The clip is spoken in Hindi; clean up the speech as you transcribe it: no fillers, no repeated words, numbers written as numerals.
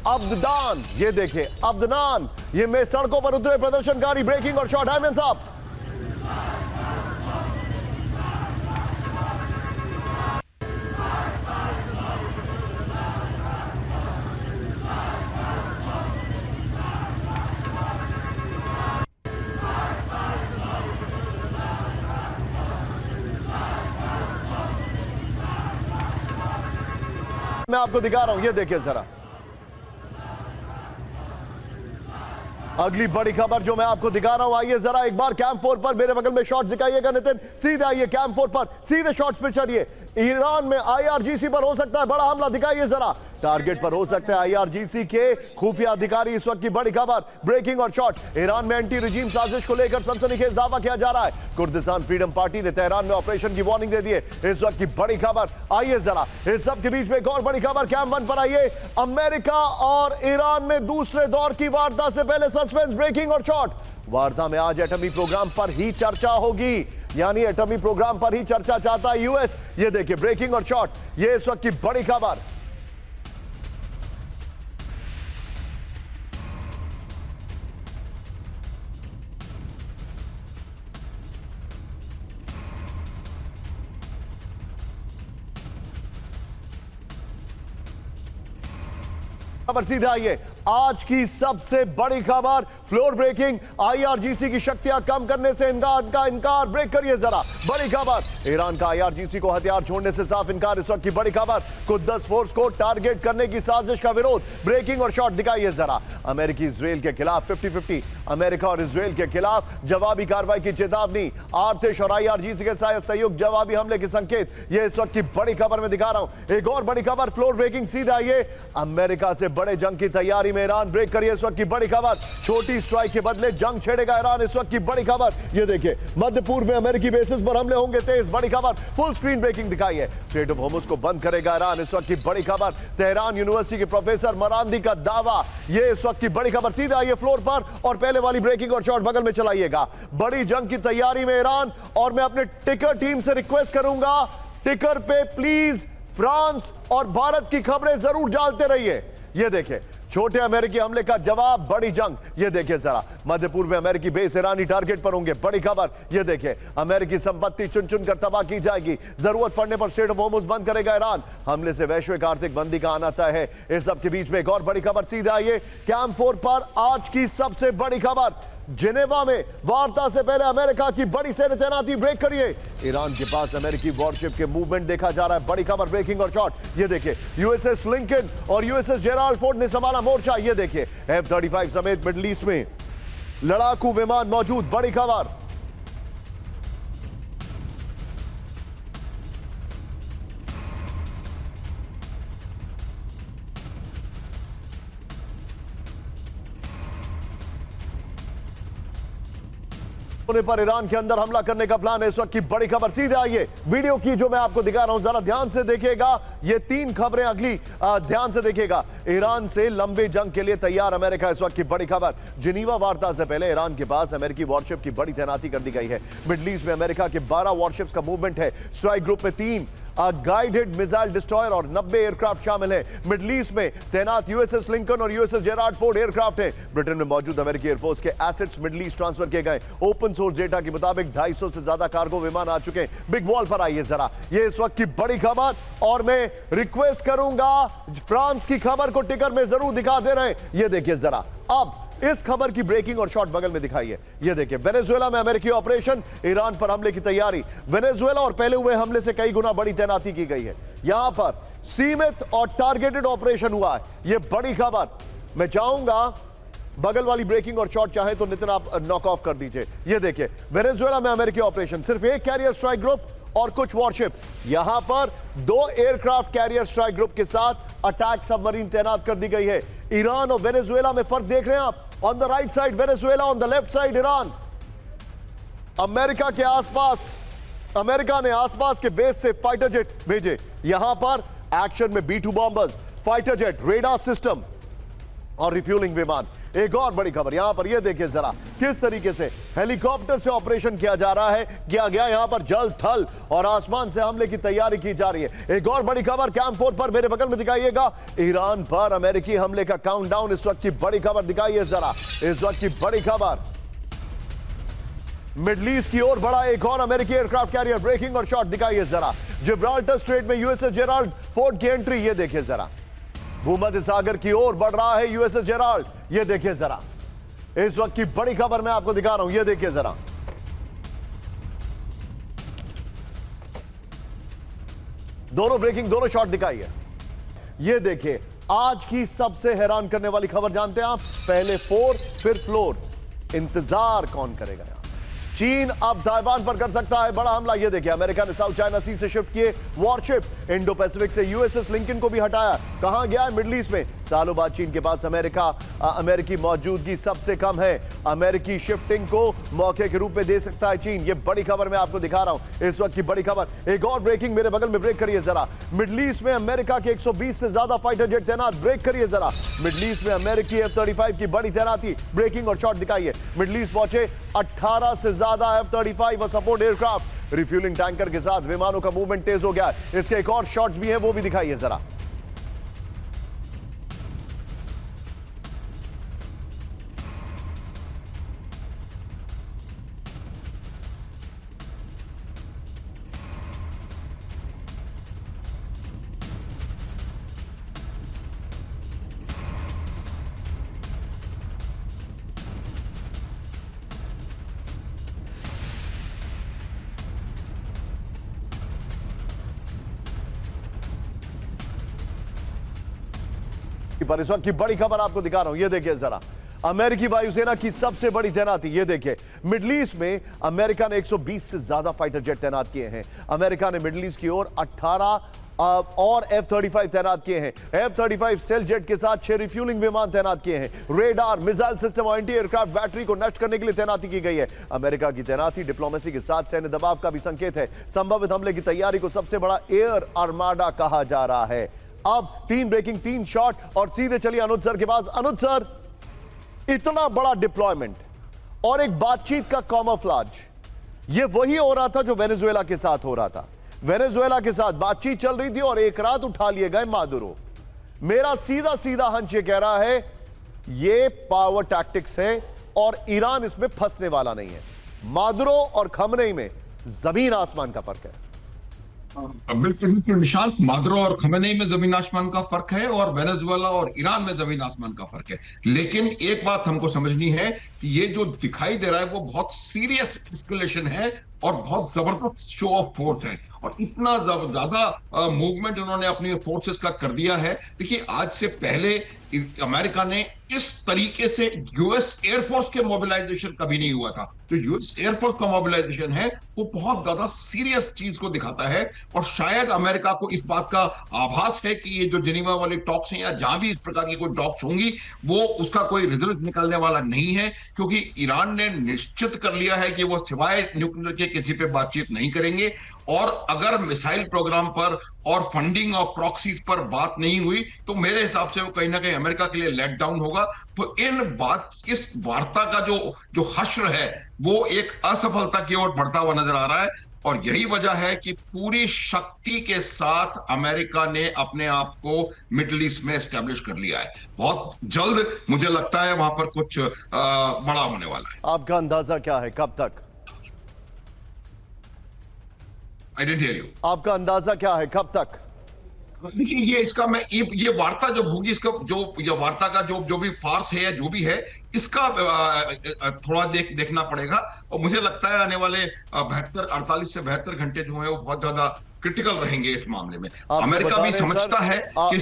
अब्दान, ये देखिए अब्दनान, ये में सड़कों पर उतरे प्रदर्शनकारी, ब्रेकिंग और शॉट। अहमद साहब, मैं आपको दिखा रहा हूं, ये देखिए जरा अगली बड़ी खबर जो मैं आपको दिखा रहा हूं। आइए जरा एक बार कैंप 4 पर मेरे बगल में शॉट दिखाइएगा नितिन, सीधे आइए कैंप 4 पर, सीधे शॉट्स पे चढ़िए। ईरान में आईआरजीसी पर हो सकता है बड़ा हमला, दिखाइए जरा। टारगेट पर हो सकते हैं आईआरजीसी के खुफिया अधिकारी, इस वक्त की बड़ी खबर, ब्रेकिंग और शॉट। ईरान में एंटी रिजीम साजिश को लेकर सनसनीखेज दावा किया जा रहा है। कुर्दिस्तान फ्रीडम पार्टी ने तेहरान में ऑपरेशन की वार्निंग दे दी है, इस वक्त की बड़ी खबर। आइए जरा इस सब के बीच में एक और बड़ी खबर कैंप 1 पर आइए। अमेरिका और ईरान में दूसरे दौर की वार्ता से पहले सस्पेंस, ब्रेकिंग और शॉट। वार्ता में आज एटमी प्रोग्राम पर ही चर्चा होगी, यानी एटमी प्रोग्राम पर ही चर्चा चाहता है यूएस। ये देखिए ब्रेकिंग और शॉट, ये इस वक्त की बड़ी खबर। खबर सीधे आइए, आज की सबसे बड़ी खबर, फ्लोर ब्रेकिंग, आईआरजीसी की शक्तियां कम करने से इनकार, ब्रेक करिए जरा। बड़ी खबर, ईरान का आईआरजीसी को हथियार छोड़ने से साफ इनकार, इस वक्त की बड़ी खबर। कुद्दस फोर्स को टारगेट करने की साजिश का विरोध, ब्रेकिंग और शॉट, दिखाइए जरा। अमेरिकी इजराइल के खिलाफ 50-50, अमेरिका और इजराइल के खिलाफ जवाबी कार्रवाई की चेतावनी, आर्थिश और आईआरजीसी के साथ संयुक्त जवाबी हमले के संकेत, ये इस वक्त की बड़ी खबर में दिखा रहा हूं। एक और बड़ी खबर, फ्लोर ब्रेकिंग, सीधे आइए। अमेरिका से बड़े जंग की तैयारी में ईरान, ब्रेक करिए इस वक्त की बड़ी खबर। छोटी स्ट्राइक के बदले जंग छेड़ेगा ईरान, इस वक्त की बड़ी खबर। ये देखिए मध्य पूर्व में अमेरिकी बेसिस पर हमले होंगे तेज, बड़ी खबर। फुल स्क्रीन ब्रेकिंग दिखाइए, स्ट्रेट ऑफ होर्मुज को बंद करेगा ईरान, इस वक्त की बड़ी खबर। तेहरान यूनिवर्सिटी के प्रोफेसर मरांदी का दावा, ये इस वक्त की बड़ी खबर। सीधे आइए फ्लोर पर और पहले वाली ब्रेकिंग और शॉट बगल में चलाइएगा। बड़ी जंग की तैयारी में ईरान, और मैं अपने टिकर टीम से रिक्वेस्ट करूंगा, टिकर पे प्लीज फ्रांस और भारत की खबरें जरूर डालते रहिए। ये देखिए छोटे अमेरिकी हमले का जवाब, बड़ी जंग। ये देखिए जरा, मध्य पूर्व में अमेरिकी बेस ईरानी टारगेट पर होंगे, बड़ी खबर। ये देखिए अमेरिकी संपत्ति चुन चुन कर तबाह की जाएगी, जरूरत पड़ने पर स्ट्रेट ऑफ होर्मुज बंद करेगा ईरान, हमले से वैश्विक आर्थिक मंदी का आना तय है। इस सब के बीच में एक और बड़ी खबर, सीधे आइए कैंप 4 पर। आज की सबसे बड़ी खबर, जिनेवा में वार्ता से पहले अमेरिका की बड़ी सैन्य तैनाती, ब्रेक करिए। ईरान के पास अमेरिकी वॉरशिप के मूवमेंट देखा जा रहा है, बड़ी खबर, ब्रेकिंग और शॉट। ये देखिए यूएसएस लिंकन और यूएसएस जेराल्ड फोर्ड ने संभाला मोर्चा। ये देखिए F-35 समेत मिडिल ईस्ट में लड़ाकू विमान मौजूद, बड़ी खबर। पर ईरान के अंदर हमला करने का प्लान है, इस वक्त की बड़ी खबर। सीधे आइए वीडियो की जो मैं आपको दिखा रहा हूं, जरा ध्यान से देखिएगा। ये 3 खबरें अगली, ध्यान से देखिएगा। ईरान से लंबे जंग के लिए तैयार अमेरिका, इस वक्त की बड़ी खबर। जिनीवा वार्ता से पहले ईरान के पास अमेरिकी वॉरशिप की बड़ी तैनाती कर दी गई है। मिडिल ईस्ट में अमेरिका के 12 वॉरशिप्स का मूवमेंट है। स्ट्राइक ग्रुप में 3 गाइडेड मिसाइल डिस्ट्रॉयर और 90 एयरक्राफ्ट शामिल हैं। मिडिल ईस्ट में तैनात यूएसएस लिंकन और यूएसएस जेराल्ड फोर्ड एयरक्राफ्ट हैं। ब्रिटेन में मौजूद अमेरिकी एयरफोर्स के एसेट्स मिडिल ईस्ट ट्रांसफर किए गए। ओपन सोर्स डेटा के मुताबिक 250 से ज्यादा कार्गो विमान आ चुके हैं। बिग वॉल पर आइए जरा, ये इस वक्त की बड़ी खबर, और मैं रिक्वेस्ट करूंगा फ्रांस की खबर को टिकर में जरूर दिखा दे रहे हैं। ये देखिए जरा, अब इस खबर की ब्रेकिंग और शॉट बगल में दिखाइए। ये देखिए वेनेजुएला में अमेरिकी ऑपरेशन, ईरान पर हमले की तैयारी। वेनेजुएला और पहले हुए हमले से कई गुना बड़ी तैनाती की गई है। यहां पर सीमित और टारगेटेड ऑपरेशन हुआ है, ये बड़ी खबर। मैं चाहूंगा बगल वाली ब्रेकिंग और शॉट चाहे तो नितिन आप नॉक ऑफ कर दीजिए। ये देखिए वेनेजुएला में अमेरिकी ऑपरेशन, सिर्फ एक कैरियर स्ट्राइक ग्रुप और कुछ वॉरशिप। यहां पर 2 एयरक्राफ्ट कैरियर स्ट्राइक ग्रुप के साथ अटैक सबमरीन तैनात कर दी गई है। ईरान और वेनेजुएला में फर्क देख रहे हैं आप, on the right side Venezuela, on the left side Iran. America के आसपास, अमेरिका ने आसपास के बेस से फाइटर जेट भेजे। यहां पर एक्शन में B-2 bombers, fighter jet, radar system, और रिफ्यूलिंग विमान। एक और बड़ी खबर यहां पर, यह देखिए जरा किस तरीके से हेलीकॉप्टर से ऑपरेशन किया जा रहा है, किया गया यहां पर जल थल और आसमान से हमले की तैयारी की जा रही है। एक और बड़ी खबर कैंप 4 पर मेरे बगल में दिखाइएगा, ईरान पर अमेरिकी हमले का काउंटडाउन। इस वक्त की बड़ी खबर दिखाइए जरा, इस वक्त की बड़ी खबर मिडल ईस्ट की ओर बढ़ा एक और अमेरिकी एयरक्राफ्ट कैरियर। ब्रेकिंग और शॉट दिखाइए जरा, जिब्राल्टर स्ट्रेट में यूएसएस जेराल्ड फोर्ड की एंट्री, ये देखिए जरा, भूमध्य सागर की ओर बढ़ रहा है यूएसएस जेराल्ड, ये देखिए जरा। इस वक्त की बड़ी खबर मैं आपको दिखा रहा हूं, ये देखिए जरा, दोनों ब्रेकिंग, दोनों शॉट दिखाइए। ये देखिए आज की सबसे हैरान करने वाली खबर जानते हैं आप, पहले 4 फिर फ्लोर, इंतजार कौन करेगा? चीन अब ताइवान पर कर सकता है बड़ा हमला। यह देखिए अमेरिका ने साउथ चाइना सी से शिफ्ट किए वॉरशिप, इंडो पैसिफिक से यूएसएस लिंकन को भी हटाया। कहां गया है? मिडिल ईस्ट में। सालों बाद चीन के पास अमेरिकी मौजूदगी सबसे कम है। अमेरिकी शिफ्टिंग को मौके के रूप में दे सकता है चीन। यह बड़ी खबर मैं आपको दिखा रहा हूं, इस वक्त की बड़ी खबर। एक और ब्रेकिंग मेरे बगल में, ब्रेक करिए जरा, मिडिल ईस्ट में अमेरिका के 120 से ज्यादा फाइटर जेट तैनात। ब्रेक करिए जरा, मिडिल ईस्ट में अमेरिकी F-35 की बड़ी तैनाती। ब्रेकिंग और शॉट दिखाइए, मिडिल ईस्ट पहुंचे 18 से ज्यादा F-35 और सपोर्ट एयरक्राफ्ट। रिफ्यूलिंग टैंकर के साथ विमानों का मूवमेंट तेज हो गया है। इसके एक और शॉट्स भी हैं, वो भी दिखाइए जरा। पर इस वक्त की बड़ी खबर आपको दिखा रहा हूं, ये देखिए जरा, अमेरिकी वायुसेना की सबसे बड़ी तैनाती। ये देखिए मिडिल ईस्ट में अमेरिका ने 120 से ज्यादा फाइटर जेट तैनात किए हैं। अमेरिका ने मिडिल ईस्ट की ओर 18 और F-35 तैनात किए हैं। F-35 स्टेल्थ जेट के साथ 6 रिफ्यूलिंग विमान तैनात किए हैं। रेडार, मिसाइल सिस्टम और एंटी एयरक्राफ्ट बैटरी को नष्ट करने के लिए तैनाती की गई है। अमेरिका की तैनाती डिप्लोमेसी के साथ सैन्य दबाव का भी संकेत है। संभावित हमले की तैयारी को सबसे बड़ा एयर आर्माडा कहा जा रहा है। अब 3 ब्रेकिंग, 3 शॉट और सीधे चलिए अनुज सर के पास। अनुज सर, इतना बड़ा डिप्लॉयमेंट और एक बातचीत का कॉमोफ्लाज, ये वही हो रहा था जो वेनेजुएला के साथ हो रहा था। वेनेजुएला के साथ बातचीत चल रही थी और एक रात उठा लिए गए मादुरो। मेरा सीधा सीधा हंच ये कह रहा है ये पावर टैक्टिक्स है और ईरान इसमें फंसने वाला नहीं है। मादुरो और खमनेई में जमीन आसमान का फर्क है। बिल्कुल बिल्कुल निशांत, मादुरो और खमेनेई में जमीन आसमान का फर्क है और वेनेजुएला और ईरान में जमीन आसमान का फर्क है। लेकिन एक बात हमको समझनी है कि ये जो दिखाई दे रहा है वो बहुत सीरियस एस्केलेशन है और बहुत जबरदस्त शो ऑफ फोर्स है और इतना ज्यादा मूवमेंट उन्होंने अपनी फोर्सेस का कर दिया है। देखिए आज से पहले अमेरिका ने इस तरीके से यूएस एयरफोर्स के मोबिलाइजेशन कभी नहीं हुआ था। जो यूएस एयरफोर्स का मोबिलाइजेशन है वो बहुत ज्यादा सीरियस चीज को दिखाता है और शायद अमेरिका को इस बात का आभास है कि ये जो जिनीवा वाली टॉक्स हैं या जहां भी इस प्रकार की कोई टॉक्स होंगी वो उसका कोई रिजल्ट निकलने वाला नहीं है, क्योंकि ईरान ने निश्चित कर लिया है कि वो सिवाय न्यूक्लियर के किसी पे बातचीत नहीं करेंगे। और अगर मिसाइल प्रोग्राम पर और फंडिंग और प्रॉक्सीज पर बात नहीं हुई तो मेरे हिसाब से वो कहीं ना कहीं अमेरिका के लिए लेट डाउन होगा। तो इस वार्ता का जो हश्र है वो एक असफलता की ओर बढ़ता हुआ नजर आ रहा है और यही वजह है कि पूरी शक्ति के साथ अमेरिका ने अपने आप को मिडिल ईस्ट में एस्टेब्लिश कर लिया है। बहुत जल्द मुझे लगता है वहां पर कुछ बड़ा होने वाला है। आपका अंदाजा क्या है, कब तक? I didn't here you. आपका अंदाजा क्या है, कब तक? देखिए ये वार्ता जब होगी, इसका ये वार्ता का जो भी फार्स है या जो भी है इसका थोड़ा देखना पड़ेगा और मुझे लगता है आने वाले 48 से 72 घंटे जो है वो बहुत ज्यादा क्रिटिकल रहेंगे इस मामले में। अमेरिका भी समझता है कि